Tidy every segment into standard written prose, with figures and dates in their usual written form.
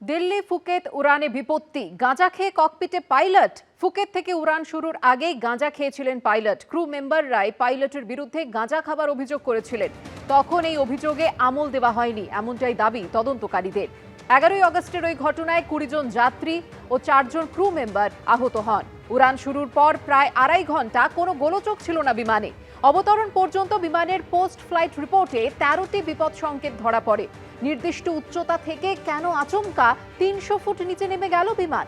দিল্লি ফুকেত উড়ানে বিপত্তি, গাঁজা খেয়ে ককপিটে পাইলট। ফুকেত থেকে উড়ান শুরুর আগেই গাঁজা খেয়েছিলেন পাইলট। ক্রু মেম্বাররাই পাইলটের বিরুদ্ধে গাঁজা খাবার অভিযোগ করেছিলেন। তখন এই অভিযোগে আমল দেওয়া হয়নি, এমনটাই দাবি তদন্তকারীদের। 11ই আগস্টের ওই ঘটনায় 20 জন যাত্রী ও 4 জন ক্রু মেম্বার আহত হন। উড়ান শুরুর পর প্রায় 2.5 ঘন্টা কোনো গোলযোগ ছিল না বিমানে। অবতরণ পর্যন্ত বিমানের পোস্ট ফ্লাইট রিপোর্টে 13টি বিপদ সংকেত ধরা পড়ে। নির্দিষ্ট উচ্চতা থেকে কেন আচমকা 300 ফুট নিচে নেমে গেল বিমান?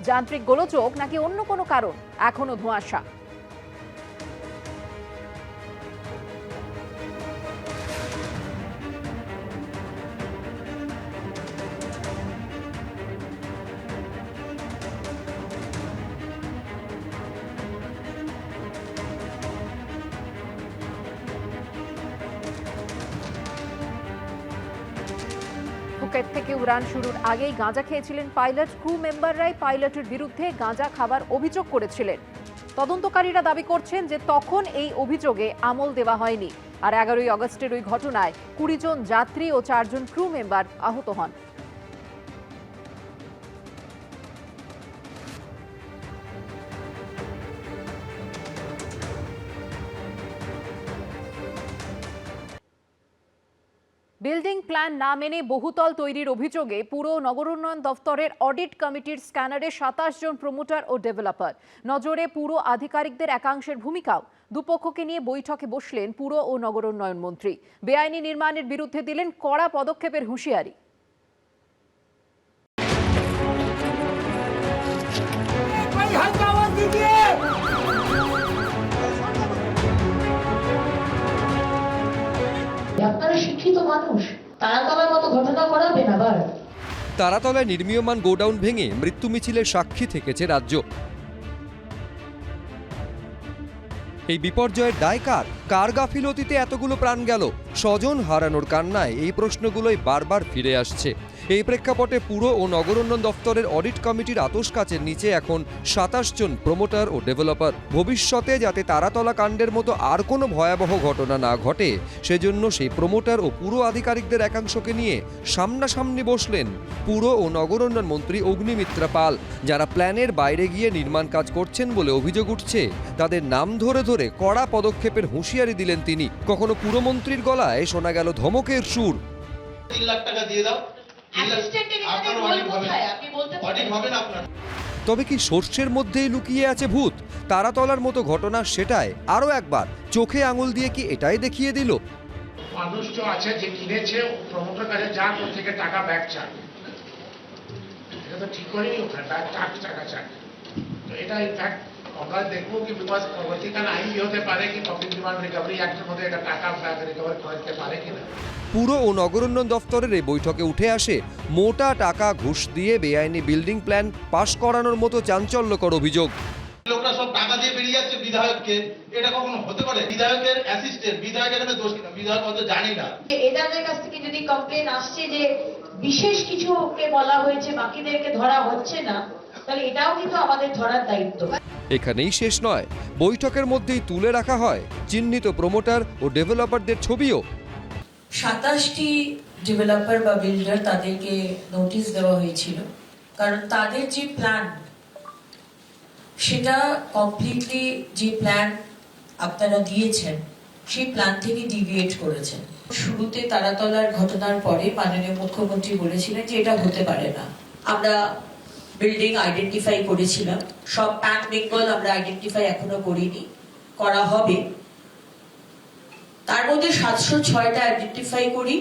যান্ত্রিক গোলযোগ নাকি অন্য কোনো কারণ এখনো ধোঁয়াশা। ফুকেট থেকে উড়ান শুরুর আগেই গাঁজা খেয়েছিলেন পাইলট। ক্রু মেম্বাররাই পাইলটের বিরুদ্ধে গাঁজা খাবার অভিযোগ করেছিলেন। তদন্তকারীরা দাবি করছেন যে তখন এই অভিযোগে আমল দেওয়া হয়নি। আর 11ই আগস্টের ওই ঘটনায় 20 জন যাত্রী ও 4 জন ক্রু মেম্বার আহত হন। বিল্ডিং প্ল্যান না মেনে বহুতল তৈরির অভিযোগে পুর ও নগরোন্নয়ন দফতরের অডিট কমিটির স্ক্যানারে 27 জন প্রমোটার ও ডেভেলপার। নজরে পুর আধিকারিকদের একাংশের ভূমিকাও। দুপক্ষকে নিয়ে বৈঠকে বসলেন পুর ও নগরোন্নয়ন মন্ত্রী। বেআইনি নির্মাণের বিরুদ্ধে দিলেন কড়া পদক্ষেপের হুঁশিয়ারি। আপনারা শিক্ষিত মানুষ, তারাতলার মতো ঘটনা করাবেন আবার? তারাতলায় নির্মীয়মান গোডাউন ভেঙে মৃত্যু মিছিলের সাক্ষী থেকেছে রাজ্য। এই বিপর্যয়ের দায় কার? কার গাফিলতিতে এতগুলো প্রাণ গেল? স্বজন হারানোর কান্নায় এই প্রশ্নগুলোই বারবার ফিরে আসছে। এই প্রেক্ষাপটে পুর ও নগরোন্নয়ন দফতরের অডিট কমিটির আতশ কাচের নিচে এখন 27 জন প্রমোটার ও ডেভেলপার। ভবিষ্যতে যাতে তারাতলা কাণ্ডের মতো আর কোনো ভয়াবহ ঘটনা না ঘটে, সেজন্য সেই প্রমোটার ও পুর আধিকারিকদের একাংশকে নিয়ে সামনাসামনি বসলেন পুর ও নগরোন্নয়ন মন্ত্রী অগ্নিমিত্রা পাল। যারা প্ল্যানের বাইরে গিয়ে নির্মাণ কাজ করছেন বলে অভিযোগ উঠছে, তাদের নাম ধরে ধরে কড়া পদক্ষেপের হুঁশিয়ারি দিলেন তিনি। কখনো পুরমন্ত্রীর গলায় শোনা গেল ধমকের সুর। 3 লাখ টাকা দিয়ে দাও, তবে কি সর্ষের মধ্যেই লুকিয়ে আছে ভূত? তারাতলার মতো ঘটনা সেটাই আরো একবার চোখে আঙুল দিয়ে কি এটাই দেখিয়ে দিল? মানুষ তো আছে যে কিনেছে, প্রমোটার কাছে যা ওর থেকে টাকা ব্যাক চান, এটা তো ঠিক করেনি, ওখানে ব্যাক টাকা চান। তো এটা ইনফ্যাক্ট আমরা দেখবো কি বিকজ পরবর্তীকালে আইন হতে পারে কি পাবলিক ডিমান্ড রিকভারি অ্যাক্টের মধ্যে এটা টাকা ব্যাক রিকভার করতে পারে কিনা। পুর ও নগরোন্নয়ন দফতরের এই বৈঠকে উঠে আসে মোটা টাকা ঘুষ দিয়ে বেআইনি বিল্ডিং প্ল্যান পাশ করানোর মতো চাঞ্চল্যকর অভিযোগ। লোকরা সব টাকা দিয়ে বেরিয়ে যাচ্ছে বিধায়ককে, এটা কখনো হতে পারে? বিধায়কের অ্যাসিস্ট্যান্ট, বিধায়ক এখানে দোষী না, বিধায়ক হয়তো জানি না। এদের কাছ থেকে যদি কমপ্লেন আসছে যে বিশেষ কিছুকে বলা হয়েছে, বাকিদেরকে ধরা হচ্ছে না, তাহলে এটাও কিন্তু আমাদের ধরার দায়িত্ব। এখানেই শেষ নয়, বৈঠকের মধ্যেই তুলে রাখা হয় চিহ্নিত প্রমোটার ও ডেভেলপারদের ছবিও। 27টি ডেভেলপার বা বিল্ডার, তাদেরকে নোটিশ দেওয়া হয়েছিল, কারণ তাদের যে প্ল্যান সেটা কমপ্লিটলি, যে প্ল্যান আপনারা দিয়েছেন সেই প্ল্যান থেকে ডিভিয়েট করেছেন। শুরুতে তারাতলার ঘটনার পরে মাননীয় মুখ্যমন্ত্রী বলেছিলেন যে এটা হতে পারে না। আমরা বিল্ডিং আইডেন্টিফাই করেছিলাম, সব প্যান বেঙ্গল আমরা আইডেন্টিফাই এখনো করিনি, করা হবে। তার মধ্যে 706টা আইডেন্টিফাই করি।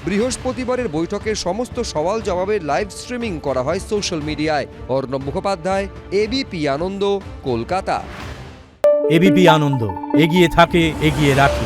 বৃহস্পতিবারের বৈঠকের সমস্ত সওয়াল জবাবের লাইভ স্ট্রিমিং করা হয় সোশ্যাল মিডিয়ায়। অর্ণব মুখোপাধ্যায়, এবিপি আনন্দ, কলকাতা। এবিপি আনন্দ, এগিয়ে থাকে, এগিয়ে রাখে।